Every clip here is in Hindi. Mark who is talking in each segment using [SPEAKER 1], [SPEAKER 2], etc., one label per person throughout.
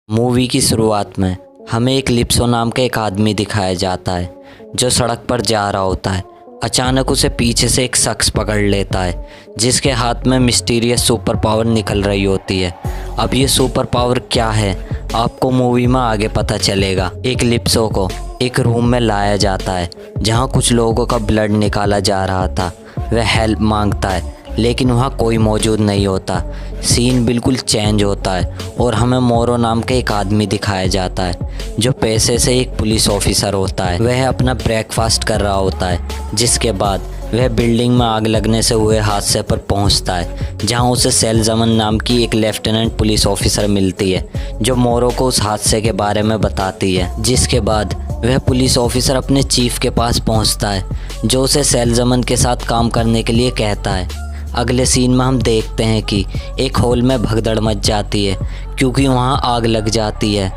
[SPEAKER 1] मूवी की शुरुआत में हमें एक लिप्सो नाम का एक आदमी दिखाया जाता है जो सड़क पर जा रहा होता है। अचानक उसे पीछे से एक शख्स पकड़ लेता है जिसके हाथ में मिस्टीरियस सुपर पावर निकल रही होती है। अब ये सुपर पावर क्या है आपको मूवी में आगे पता चलेगा। एक लिप्सो को एक रूम में लाया जाता है जहाँ कुछ लोगों का ब्लड निकाला जा रहा था। वह हेल्प मांगता है लेकिन वहाँ कोई मौजूद नहीं होता। सीन बिल्कुल चेंज होता है और हमें मोरो नाम के एक आदमी दिखाया जाता है जो पैसे से एक पुलिस ऑफिसर होता है। वह अपना ब्रेकफास्ट कर रहा होता है जिसके बाद वह बिल्डिंग में आग लगने से हुए हादसे पर पहुंचता है जहां उसे सेल्जमन नाम की एक लेफ्टिनेंट पुलिस ऑफिसर मिलती है जो मोरो को उस हादसे के बारे में बताती है। जिसके बाद वह पुलिस ऑफिसर अपने चीफ के पास पहुंचता है जो उसे सेल्जमन के साथ काम करने के लिए कहता है। अगले सीन में हम देखते हैं कि एक हॉल में भगदड़ मच जाती है क्योंकि वहाँ आग लग जाती है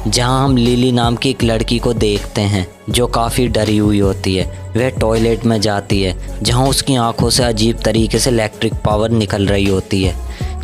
[SPEAKER 1] जहाँ हम लिली नाम की एक लड़की को देखते हैं जो काफ़ी डरी हुई होती है। वह टॉयलेट में जाती है जहाँ उसकी आंखों से अजीब तरीके से इलेक्ट्रिक पावर निकल रही होती है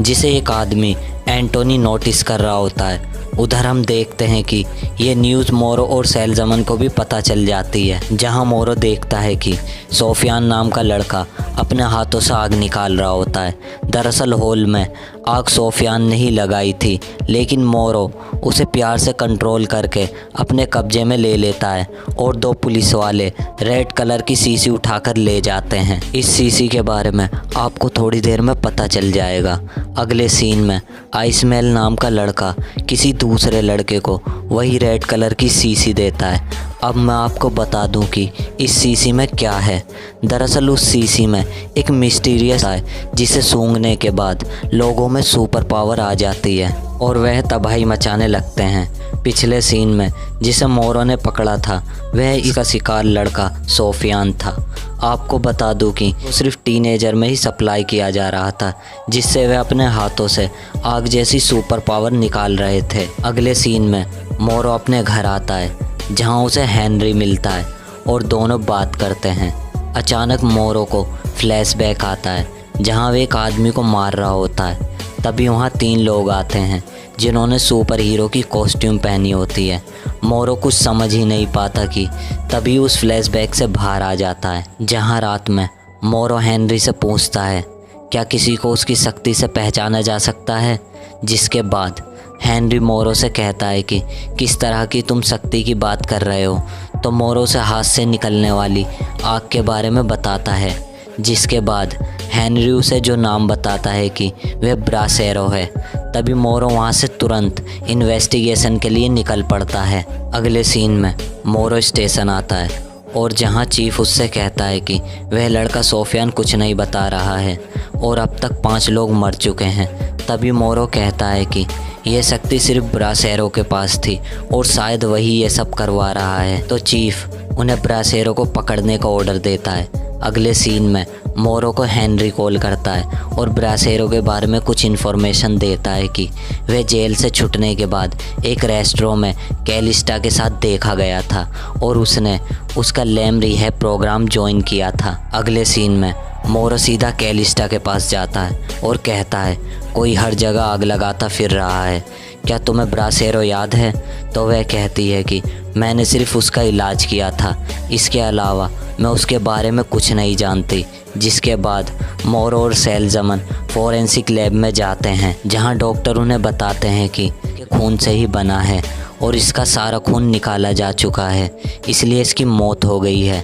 [SPEAKER 1] जिसे एक आदमी एंटोनी नोटिस कर रहा होता है। उधर हम देखते हैं कि ये न्यूज़ मोरो और सेल्जमन को भी पता चल जाती है जहां मोरो देखता है कि सोफियान नाम का लड़का अपने हाथों से आग निकाल रहा होता है। दरअसल हॉल में आग सोफियान ने ही लगाई थी लेकिन मोरो उसे प्यार से कंट्रोल करके अपने कब्जे में ले लेता है और दो पुलिस वाले रेड कलर की शीशी उठाकर ले जाते हैं। इस शीशी के बारे में आपको थोड़ी देर में पता चल जाएगा। अगले सीन में आइसमेल नाम का लड़का किसी दूसरे लड़के को वही रेड कलर की शीशी देता है। अब मैं आपको बता दूं कि इस शीशी में क्या है। दरअसल उस शीशी में एक मिस्टीरियस है जिसे सूंघने के बाद लोगों में सुपर पावर आ जाती है और वह तबाही मचाने लगते हैं। पिछले सीन में जिसे मोरो ने पकड़ा था वह इसका शिकार लड़का सोफियान था। आपको बता दूं कि वो सिर्फ टीनेजर में ही सप्लाई किया जा रहा था जिससे वह अपने हाथों से आग जैसी सुपर पावर निकाल रहे थे। अगले सीन में मोरो अपने घर आता है जहां उसे हेनरी मिलता है और दोनों बात करते हैं। अचानक मोरो को फ्लैशबैक आता है जहां वे एक आदमी को मार रहा होता है। तभी वहां 3 लोग आते हैं जिन्होंने सुपर हीरो की कॉस्ट्यूम पहनी होती है। मोरो कुछ समझ ही नहीं पाता कि तभी उस फ्लैशबैक से बाहर आ जाता है जहां रात में मोरो हेनरी से पूछता है क्या किसी को उसकी शक्ति से पहचाना जा सकता है। जिसके बाद हेनरी मोरो से कहता है कि किस तरह की तुम शक्ति की बात कर रहे हो। तो मोरो से हाथ से निकलने वाली आग के बारे में बताता है। जिसके बाद हेनरी उसे जो नाम बताता है कि वह ब्रासेरो है। तभी मोरो वहाँ से तुरंत इन्वेस्टिगेशन के लिए निकल पड़ता है। अगले सीन में मोरो स्टेशन आता है और जहाँ चीफ उससे कहता है कि वह लड़का सोफियान कुछ नहीं बता रहा है और अब तक 5 लोग मर चुके हैं। तभी मोरो कहता है कि यह शक्ति सिर्फ ब्रासेरो के पास थी और शायद वही ये सब करवा रहा है। तो चीफ उन्हें ब्रासेरो को पकड़ने का ऑर्डर देता है। अगले सीन में मोरो को हेनरी कॉल करता है और ब्रासेरो के बारे में कुछ इन्फॉर्मेशन देता है कि वह जेल से छूटने के बाद एक रेस्टोरेंट में कैलिस्टा के साथ देखा गया था और उसने उसका लैम रिहैब प्रोग्राम ज्वाइन किया था। अगले सीन में मोरो सीधा कैलिस्टा के पास जाता है और कहता है कोई हर जगह आग लगाता फिर रहा है, क्या तुम्हें ब्रासेरो याद है। तो वह कहती है कि मैंने सिर्फ उसका इलाज किया था, इसके अलावा मैं उसके बारे में कुछ नहीं जानती। जिसके बाद मोरो और सेल्जमन फोरेंसिक लैब में जाते हैं जहां डॉक्टर उन्हें बताते हैं कि खून से ही बना है और इसका सारा खून निकाला जा चुका है इसलिए इसकी मौत हो गई है।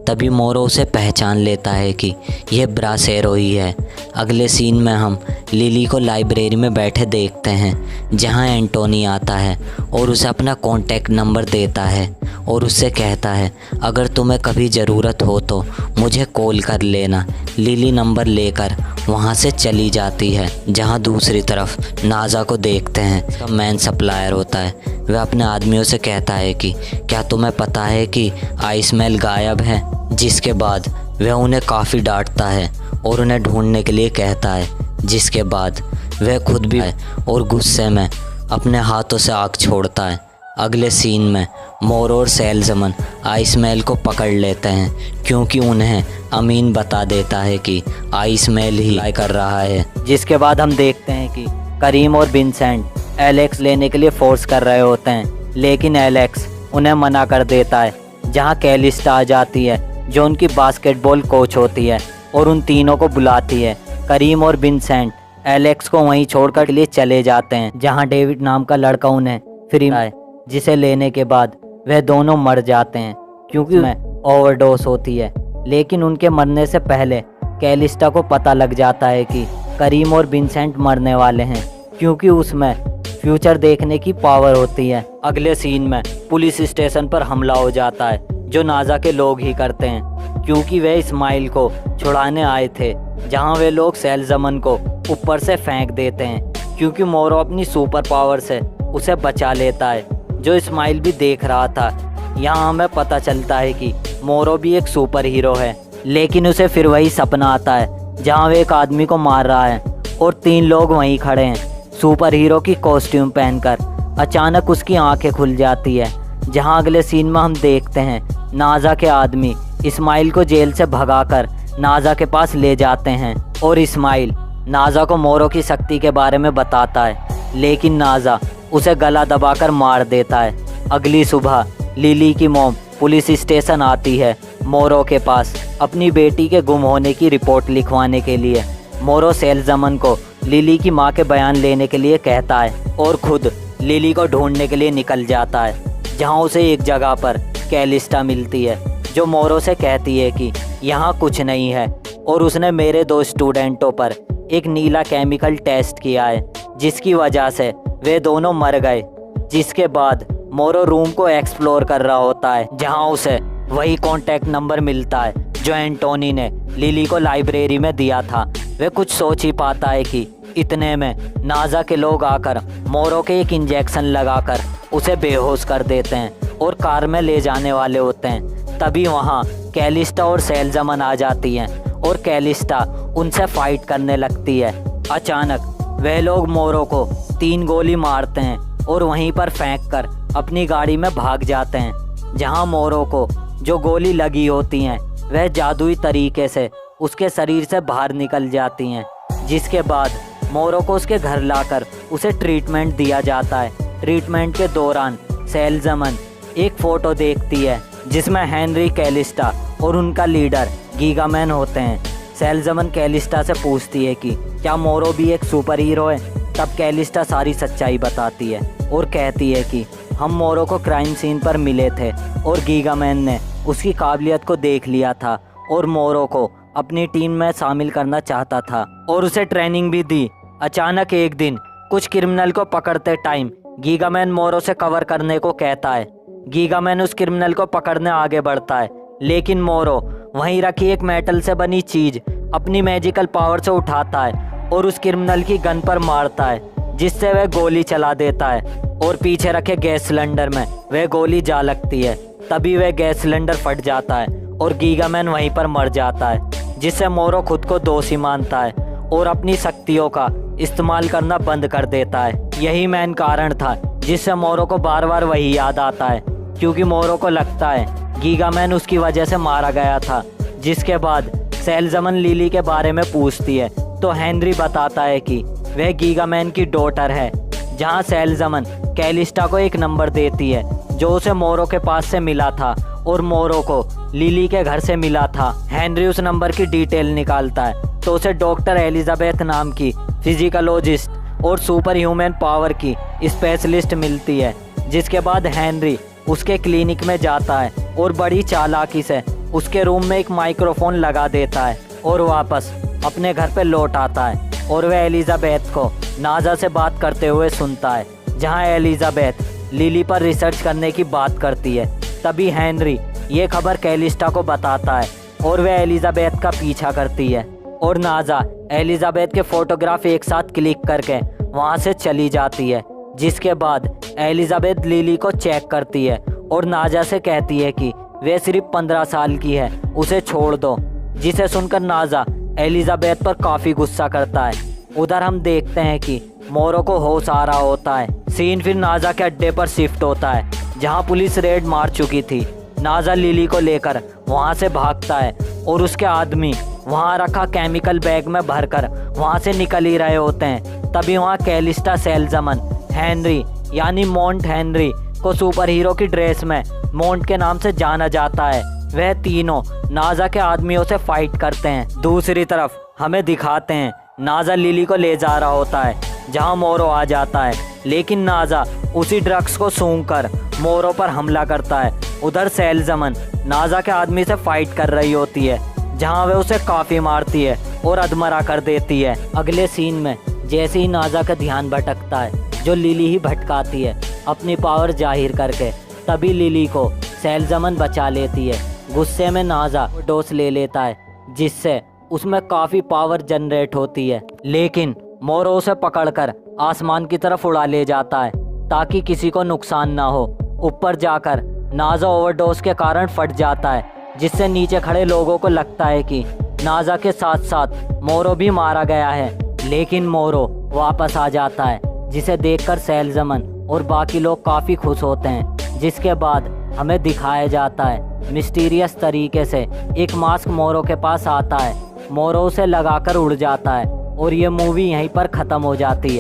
[SPEAKER 1] तभी मोरो उसे पहचान लेता है कि यह ब्रासेरो ही है। अगले सीन में हम लिली को लाइब्रेरी में बैठे देखते हैं जहां एंटोनी आता है और उसे अपना कॉन्टैक्ट नंबर देता है और उससे कहता है अगर तुम्हें कभी ज़रूरत हो तो मुझे कॉल कर लेना। लिली नंबर लेकर वहां से चली जाती है। जहां दूसरी तरफ नाजा को देखते हैं उसका मैन सप्लायर होता है। वह अपने आदमियों से कहता है कि क्या तुम्हें पता है कि आइसमेल गायब है। जिसके बाद वह उन्हें काफ़ी डांटता है और उन्हें ढूंढने के लिए कहता है। जिसके बाद वह खुद भी और गुस्से में अपने हाथों से आग छोड़ता है। अगले सीन में मोरो और सेल्जमन आइसमेल को पकड़ लेते हैं क्योंकि उन्हें अमीन बता देता है कि आइसमेल ही लाई कर रहा है। जिसके बाद हम देखते हैं कि करीम और विंसेंट
[SPEAKER 2] एलेक्स लेने के लिए फोर्स कर रहे होते हैं, लेकिन एलेक्स उन्हें मना कर देता है। जहां कैलिस्टा आ जाती है जो उनकी बास्केटबॉल कोच होती है और उन तीनों को बुलाती है। करीम और विंसेंट एलेक्स को वहीं छोड़कर के लिए चले जाते हैं, जहां डेविड नाम का लड़का उन्हें फ्री है, जिसे लेने के बाद वह दोनों मर जाते हैं क्योंकि उन्हें ओवरडोज होती है। लेकिन उनके मरने से पहले कैलिस्टा को पता लग जाता है कि करीम और विंसेंट मरने वाले हैं, क्योंकि उसमें फ्यूचर देखने की पावर होती है। अगले सीन में पुलिस स्टेशन पर हमला हो जाता है, जो नाजा के लोग ही करते हैं, क्योंकि वे इस्माइल को छुड़ाने आए थे। जहां वे लोग सैलजमन को ऊपर से फेंक देते हैं, क्योंकि मोरो अपनी सुपर पावर से उसे बचा लेता है, जो इस्माइल भी देख रहा था। यहाँ हमें पता चलता है कि मोरो भी एक सुपर हीरो है, लेकिन उसे फिर वही सपना आता है जहाँ वे एक आदमी को मार रहा है और 3 लोग वहीं खड़े हैं सुपर हीरो की कॉस्ट्यूम पहनकर। अचानक उसकी आंखें खुल जाती है, जहाँ अगले सीन में हम देखते हैं नाजा के आदमी इस्माइल को जेल से भगाकर नाजा के पास ले जाते हैं और इस्माइल नाजा को मोरो की शक्ति के बारे में बताता है, लेकिन नाजा उसे गला दबाकर मार देता है। अगली सुबह लिली की मॉम पुलिस स्टेशन आती है मोरो के पास अपनी बेटी के गुम होने की रिपोर्ट लिखवाने के लिए। मोरो सैलजमन को लिली की मां के बयान लेने के लिए कहता है और खुद लिली को ढूंढने के लिए निकल जाता है, जहां उसे एक जगह पर कैलिस्टा मिलती है, जो मोरो से कहती है कि यहाँ कुछ नहीं है और उसने मेरे 2 स्टूडेंटों पर एक नीला केमिकल टेस्ट किया है, जिसकी वजह से वे दोनों मर गए। जिसके बाद मोरो रूम को एक्सप्लोर कर रहा होता है, जहां उसे वही कॉन्टैक्ट नंबर मिलता है जो एंटोनी ने लिली को लाइब्रेरी में दिया था। वे कुछ सोच ही पाता है कि इतने में नाजा के लोग आकर मोरो के एक इंजेक्शन लगाकर उसे बेहोश कर देते हैं और कार में ले जाने वाले होते हैं। तभी वहां कैलिस्टा और सैलजमन आ जाती हैं और कैलिस्टा उनसे फाइट करने लगती है। अचानक वह लोग मोरो को 3 गोली मारते हैं और वहीं पर फेंक कर अपनी गाड़ी में भाग जाते हैं, जहां मोरो को जो गोली लगी होती हैं वह जादुई तरीके से उसके शरीर से बाहर निकल जाती हैं। जिसके बाद मोरो को उसके घर लाकर उसे ट्रीटमेंट दिया जाता है। ट्रीटमेंट के दौरान सैलजमन एक फ़ोटो देखती है जिसमें हेनरी कैलिस्टा और उनका लीडर गीगामैन होते हैं। सैलजमन कैलिस्टा से पूछती है कि क्या मोरो भी एक सुपर हीरो है। तब कैलिस्टा सारी सच्चाई बताती है और कहती है कि हम मोरो को क्राइम सीन पर मिले थे और गीगामैन ने उसकी काबिलियत को देख लिया था और मोरो को अपनी टीम में शामिल करना चाहता था और उसे ट्रेनिंग भी दी। अचानक एक दिन कुछ क्रिमिनल को पकड़ते टाइम गीगामैन मोरो से कवर करने को कहता है। गीगामैन उस क्रिमिनल को पकड़ने आगे बढ़ता है, लेकिन मोरो वहीं रखी एक मेटल से बनी चीज अपनी मैजिकल पावर से उठाता है और उस क्रिमिनल की गन पर मारता है, जिससे वह गोली चला देता है और पीछे रखे गैस सिलेंडर में वह गोली जा लगती है। तभी वह गैस सिलेंडर फट जाता है और गीगामैन वहीं पर मर जाता है, जिससे मोरो खुद को दोषी मानता है और अपनी शक्तियों का इस्तेमाल करना बंद कर देता है। यही मेन कारण था जिससे मोरो को बार बार वही याद आता है, क्योंकि मोरो को लगता है गीगामैन उसकी वजह से मारा गया था। जिसके बाद सैलजमन लिली के बारे में पूछती है तो हेनरी बताता है कि वह गीगामैन की डॉटर है। जहां सैलजमन कैलिस्टा को एक नंबर देती है जो उसे मोरो के पास से मिला था और मोरो को लिली के घर से मिला था। हेनरी उस नंबर की डिटेल निकालता है तो उसे डॉक्टर एलिजाबेथ नाम की फिजिकोलॉजिस्ट और सुपर ह्यूमन पावर की स्पेशलिस्ट मिलती है। जिसके बाद हेनरी उसके क्लिनिक में जाता है और बड़ी चालाकी से उसके रूम में एक माइक्रोफोन लगा देता है और वापस अपने घर पे लौट आता है और वह एलिजाबेथ को नाजा से बात करते हुए सुनता है, जहां एलिजाबेथ लिली पर रिसर्च करने की बात करती है। तभी हेनरी ये खबर कैलिस्टा को बताता है और वह एलिजाबेथ का पीछा करती है और नाजा एलिजाबेथ के फोटोग्राफ एक साथ क्लिक करके वहां से चली जाती है। जिसके बाद एलिजाबेथ लिली को चेक करती है और नाजा से कहती है कि वह सिर्फ 15 साल की है, उसे छोड़ दो। जिसे सुनकर नाजा एलिजाबेथ पर काफ़ी गुस्सा करता है। उधर हम देखते हैं कि मोरो को होश आ रहा होता है। सीन फिर नाजा के अड्डे पर शिफ्ट होता है, जहां पुलिस रेड मार चुकी थी। नाजा लिली को लेकर वहां से भागता है और उसके आदमी वहां रखा केमिकल बैग में भरकर वहां से निकल ही रहे होते हैं। तभी वहां कैलिस्टा सैलजमन हेनरी यानी मोंट हेनरी को सुपर हीरो की ड्रेस में मोंट के नाम से जाना जाता है। वह तीनों नाजा के आदमियों से फाइट करते हैं। दूसरी तरफ हमें दिखाते हैं नाजा लिली को ले जा रहा होता है जहां मोरो आ जाता है, लेकिन नाजा उसी ड्रग्स को सूंघकर मोरो पर हमला करता है। उधर सेल्जमन नाजा के आदमी से फाइट कर रही होती है जहां वे उसे काफ़ी मारती है और अधमरा कर देती है। अगले सीन में जैसे ही नाजा का ध्यान भटकता है, जो लिली ही भटकाती है अपनी पावर जाहिर करके, तभी लिली को सेल्जमन बचा लेती है। गुस्से में नाजा डोज ले लेता है जिससे उसमें काफ़ी पावर जनरेट होती है, लेकिन मोरो उसे पकड़कर आसमान की तरफ उड़ा ले जाता है ताकि किसी को नुकसान ना हो। ऊपर जाकर नाजा ओवरडोज के कारण फट जाता है, जिससे नीचे खड़े लोगों को लगता है कि नाजा के साथ साथ मोरो भी मारा गया है, लेकिन मोरो वापस आ जाता है जिसे देखकर सेल्जमन और बाकी लोग काफ़ी खुश होते हैं। जिसके बाद हमें दिखाया जाता है मिस्टीरियस तरीके से एक मास्क मोरो के पास आता है। मोरो उसे लगाकर उड़ जाता है और ये मूवी यहीं पर ख़त्म हो जाती है।